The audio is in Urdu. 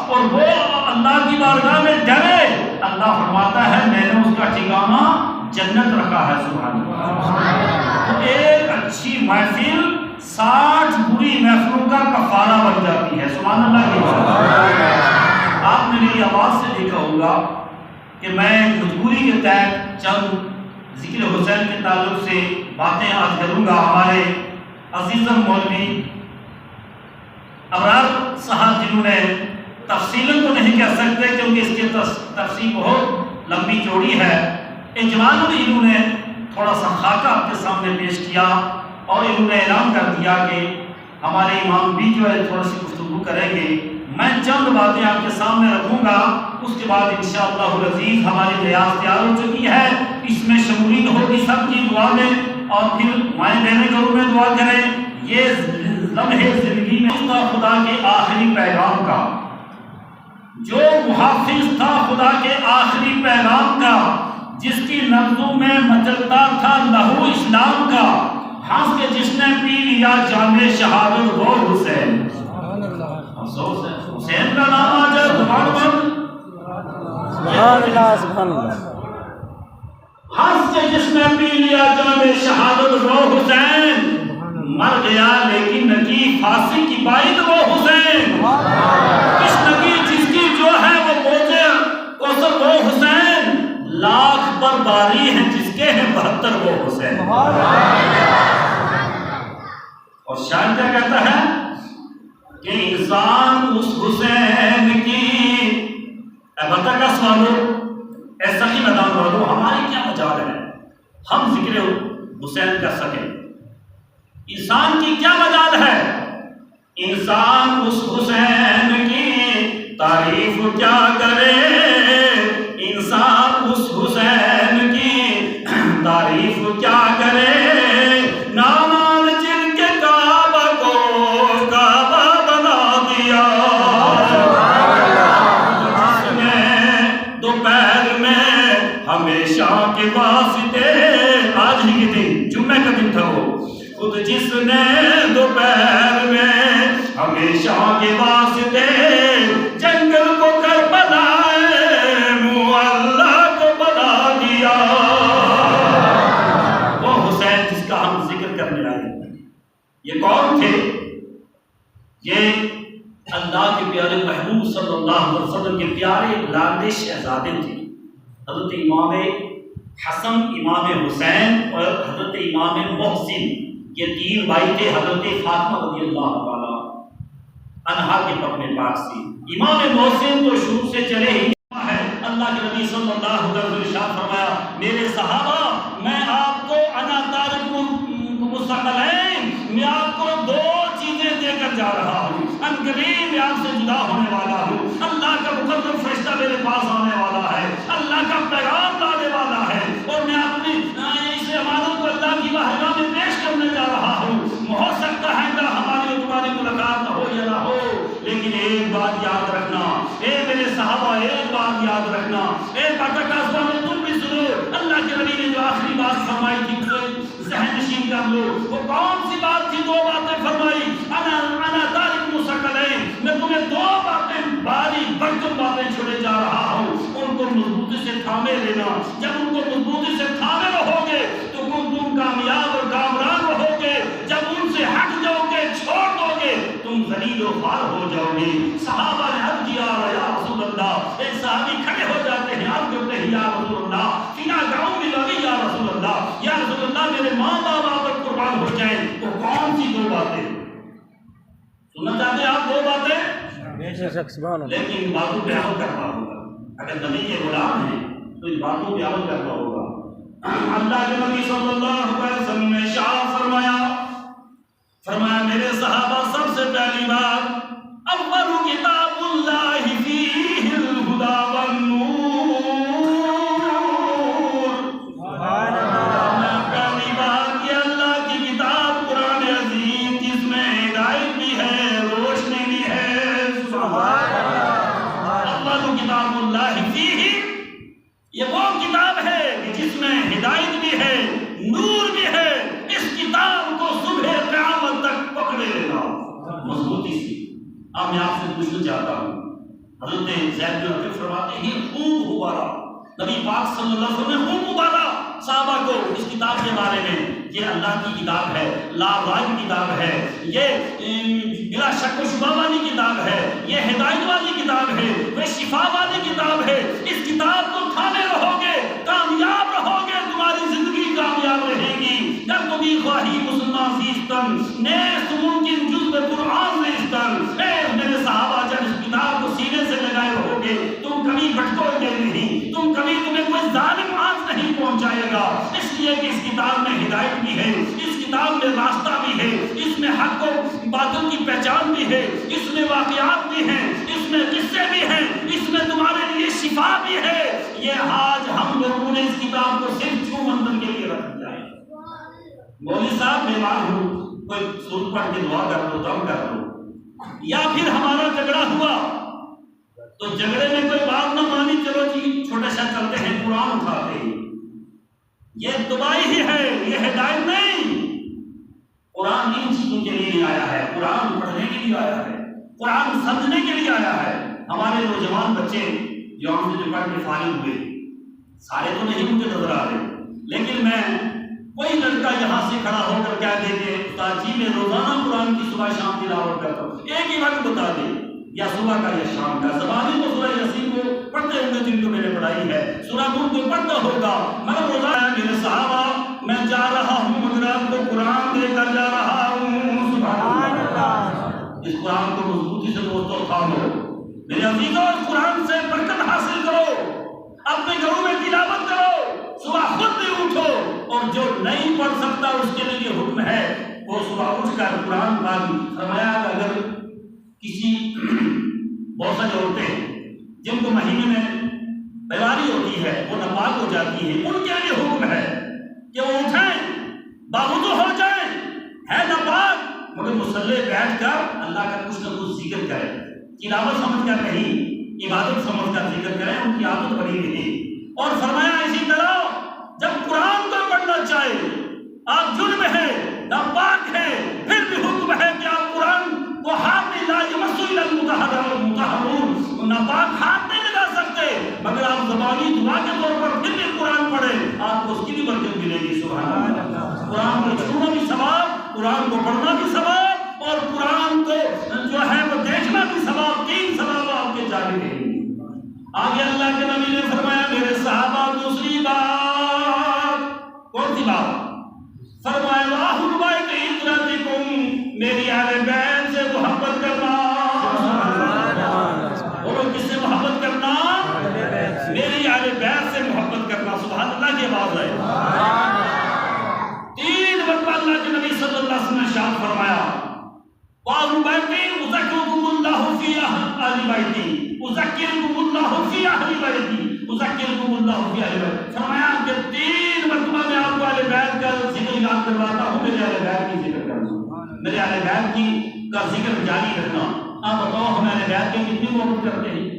اور وہ اللہ کی بارگاہ میں ڈرے، اللہ فرماتا ہے میں نے اس کا ٹھکانہ جنت رکھا ہے۔ سبحان اللہ۔ تو ایک اچھی محفل 60 بری محفلوں کا کفارہ بن جاتی ہے۔ سبحان اللہ کی۔ آپ نے میری آواز سے دیکھا ہوگا کہ میں مجبوری کے تحت چند ذکر حسین کے تعلق سے باتیں آج کروں گا۔ ہمارے عزیزم مولوی ابرار صاحب جنہوں نے تفصیلاً تو نہیں کہہ سکتے کیونکہ اس کی تفصیل بہت لمبی چوڑی ہے، اجمالاً انہوں نے تھوڑا سا خاکہ آپ کے سامنے پیش کیا اور انہوں نے اعلان کر دیا کہ ہمارے امام بھی جو ہے تھوڑا سی گفتگو کریں گے۔ میں چند باتیں آپ کے سامنے رکھوں گا، اس کے بعد انشاءاللہ العزیز ہماری ریاض تیار ہو چکی ہے، اس میں شمولیت ہوگی سب کی دعا میں، اور پھر مائیں بہنیں گھروں میں دعا کریں۔ یہ لمحے زندگی میں خدا کے آخری پیغام کا، جو محافظ تھا خدا کے آخری پیغام کا، جس کی نبضوں میں مچلتا تھا لہو اسلام کا، ہنس کے جس نے پی لیا جام شہادت وہ حسین۔ افسوس ہے حسین کا نام آ جائے زبان پر، سبحان اللہ سبحان اللہ۔ ہنس کے جس نے پی لیا جام شہادت وہ حسین، مر گیا لیکن نکی پھانسی کی باعث وہ حسین۔ کس نکی جس کی جو ہے وہ موجے کوثر وہ حسین، لاکھ پر باری ہیں جس کے ہیں 72 وہ حسین۔ اور شاعر کیا کہتا ہے کہ انسان اس حسین کی بتا کا سوالو ایسا ہی میدان والو، ہماری کیا مجال ہے ہم ذکر حسین کر سکیں؟ انسان کی کیا مجال ہے؟ انسان اس حسین کی تعریف کیا کرے، انسان اس حسین کی تعریف کیا کرے، نامان جن کے کعبہ کو کعبہ بنا دیا، جس نے دوپہر میں ہمیشہ کے واسطے، آج ہی کے دن جمعہ کا دن تھا وہ، خود جس نے دوپہر میں ہمیشہ کے واسطے جنگل کو کربلا معلیٰ کو بنا دیا، وہ حسین جس کا ہم ذکر کرنے آئے ہیں۔ یہ کون تھے؟ یہ اللہ کے پیارے محبوب صلی اللہ علیہ وسلم کے پیارے لاڈلے شہزادے تھے، حضرت امام حسن، امام حسین اور حضرت امام محسن۔ یہ 3 بھائی تھے حضرت فاطمہ رضی اللہ تعالی عنہا کے اپنے پاس سے۔ امام محسن تو شروع سے چلے ہی ہے، اللہ کے نبی صلی اللہ علیہ وسلم نے ارشاد فرمایا میرے صحابہ میں آپ کو انا تارک مستقلین، میں آپ کو 2 چیزیں دے کر جا رہا ہوں، ان قریب میں آپ سے جدا ہونے والا ہوں، اللہ کا مقرب فرشتہ میرے پاس آنے والا ہے، اللہ کا پیغام لانے والا ہے، اور میں اپنی اس امانت کو اللہ کی بارگاہ میں پیش کرنے جا رہا ہوں۔ ہو سکتا ہے کہ ہماری تمہاری ملاقات نہ ہو یا نہ ہو، لیکن ایک بات یاد رکھنا، اے میرے صحابہ ایک بات یاد رکھنا، ایک بات کا تم بھی سنو، اللہ کے نبی نے جو آخری بات فرمائی تھی ذہن نشین کر لو، وہ کون سی بات تھی؟ 2 باتیں فرمائی، انا تارک مستقلین، میں تمہیں 2 باتیں باری برکت باتیں چھوڑے جا رہا ہوں، ان کو مضبوطی سے تھامے لینا، جب ان کو مضبوطی سے تھامے رہو گے تو تم کامیاب اور کامران رہو گے، جب ان سے ہٹ جاؤ گے چھوڑ دو گے تم ذلیل و خوار ہو جاؤ گے۔ صحابہ نے عرض کیا یا رسول اللہ، ایک صحابی کھڑے ہو جاتے ہیں، عرض کرتے ہیں یا رسول اللہ فینا گاؤں میں لگی، یا رسول اللہ، یا رسول اللہ میرے ماں باپ آپ پر قربان ہو جائیں، تو کون سی 2 باتیں سننا چاہتے ہیں آپ؟ 2 باتیں، لیکن ان باتوں پہ عمل کرنا ہوگا۔ اگر نبی کے غلام ہیں تو ان باتوں پہ عمل کرنا ہوگا۔ اللہ کے نبی صلی اللہ علیہ وسلم نے ارشاد فرمایا میرے صحابہ سب سے پہلی بات، اول کتاب اللہ فیہ الہدی والنور، پہلی بات یہ اللہ کی کتاب قرآن عظیم جس میں ہدایت بھی ہے روشنی بھی ہے، سبحان اللہ۔ اول کتاب اللہ فیہ، یہ وہ کتاب ہے جس میں ہدایت بھی ہے نور بھی ہے، اس کتاب کو صبح قیامت تک پکڑے لینا مضبوطی سے۔ اب میں آپ سے پوچھنا چاہتا ہوں، حضرت زید بن ثابت فرماتے ہیں خوب ابالا نبی پاک صلی اللہ علیہ وسلم نے خوب ابالا صحابہ کو اس کتاب کے بارے میں. یہ اللہ کی کتاب ہے، لابرائے کتاب ہے، یہ بلا شک و شبہ والی کتاب ہے، یہ ہدایت والی کتاب ہے، یہ شفا والی کتاب ہے. اس کتاب کو تھامے رہو گے کامیاب رہو گے، تمہاری زندگی کامیاب رہے گی. جب تمہیں خواہی مسلمان زیستن نیست ممکن جزء قرآن زیستن. اے میرے صحابہ جب اس کتاب کو سینے سے لگائے رہو گے تم کبھی بھٹکو گے نہیں، تمہیں کوئی ظالم آج نہیں پہنچائے گا. اس لیے کہ اس کتاب میں ہدایت بھی ہے، اس کتاب میں راستہ بھی ہے، اس میں حق و باطل کی پہچان بھی ہے، اس میں واقعات بھی ہیں، اس میں قصے بھی ہیں، اس میں تمہارے لیے شفا بھی ہے. یہ آج ہم لوگوں نے اس کتاب کو صرف چھو منتر کے لیے رکھ دیا ہے. مولوی صاحب بیمار ہوں کوئی سورت پڑھ کے دعا کر دو، دم کر دو. یا پھر ہمارا جھگڑا ہوا تو جھگڑے میں کوئی بات نہ مانی، چلو جی چھوٹے سے چلتے ہیں قرآن اٹھاتے ہیں. یہ دبائی ہی ہے، یہ ہدایت نہیں. قرآن ان چیزوں کے لیے نہیں آیا ہے، قرآن پڑھنے کے لیے آیا ہے، قرآن سمجھنے کے لیے آیا ہے. ہمارے نوجوان بچے جو ہم سے پڑھ کے فارغ ہوئے، سارے تو نہیں مجھے نظر آ رہے، لیکن میں کوئی لڑکا یہاں سے کھڑا ہو کر کہہ دے کہ استاد جی میں روزانہ قرآن کی صبح شام تلاوت کرتا ہوں، ایک ہی وقت بتا دے یا صبح کا یا شام کا. زبانی تو سورہ یاسین کو پڑھتے ہوں گے جن کو میں نے پڑھائی ہے، سورہ نور کو پڑھتا ہوگا، مگر روزانہ میرے صحابہ میں جا رہا ہوں مگر آپ کو قرآن دے کر جا رہا ہوں. سبحان اللہ. اس قرآن کو مضبوطی سے دوستوں تھامو میرے عزیزوں. اس قرآن سے برکت حاصل کرو، اپنے گھروں میں تلاوت کرو، صبح خود بھی اٹھو. اور جو نہیں پڑھ سکتا اس کے لیے یہ حکم ہے وہ صبح اٹھ کر قرآن پاک. فرمایا اگر کسی بہت ساری عورتیں جن کو مہینے میں بیماری ہوتی ہے وہ ناپاک ہو جاتی ہے، ان کے لیے حکم ہے کہ وہ اٹھیں باوضو ہو جائیں، ہے ناپاک مگر مصلی بیٹھ کر اللہ کا کچھ نہ کچھ ذکر کریں. تلاوت سمجھ کر نہیں، عبادت سمجھ کر ذکر کریں، ان کی عادت بنی رہے. اور فرمایا اسی طرح جب قرآن کو پڑھنا چاہے آپ جرم ہے ناپاک ہے پھر بھی حکم ہے کہ آپ قرآن کو ہاتھ نہیں لا یمسو الا المطہرون، ناپاک ہاتھ نہیں لگا سکتے، مگر آپ زبانی دعا کے طور پر پھر بھی قرآن پڑھیں، آپ کو اس کی بھی برکت ملے گی. سبحان اللہ. قرآن کو چھونا بھی ثواب، قرآن کو پڑھنا بھی ثواب، اور قرآن کو جو ہے وہ دیکھنا بھی ثواب. تین ثواب آپ کے جاری رہیں گے. آگے اللہ کے نبی نے فرمایا میرے صحابہ دوسری بات. کون سی بات؟ فرمایا واہل بیت عترتکم، میری اہل بیت سے محبت کرنا. اور کس سے محبت کرنا؟ میری اہل بیت سے محبت کرنا. سبحان اللہ کی آواز ہے. تین مرتبہ اللہ کے نبی صلی اللہ علیہ وسلم نے ارشاد فرمایا واہل بیت اذکرکم اللہ فی اہل بیتی، اذکرکم اللہ فی اہل بیتی، اذکرکم اللہ فی اہل بیتی. فرمایا کہ تین مرتبہ میں آپ کو اہل بیت کا ذکر یاد کرواتا ہوں، میرے اہل بیت کی ذکر کرنا، میرے اہل بیت کی کا ذکر جاری رکھنا. آپ بتاؤ ہم اہل بیت کی کتنی محبت کرتے ہیں؟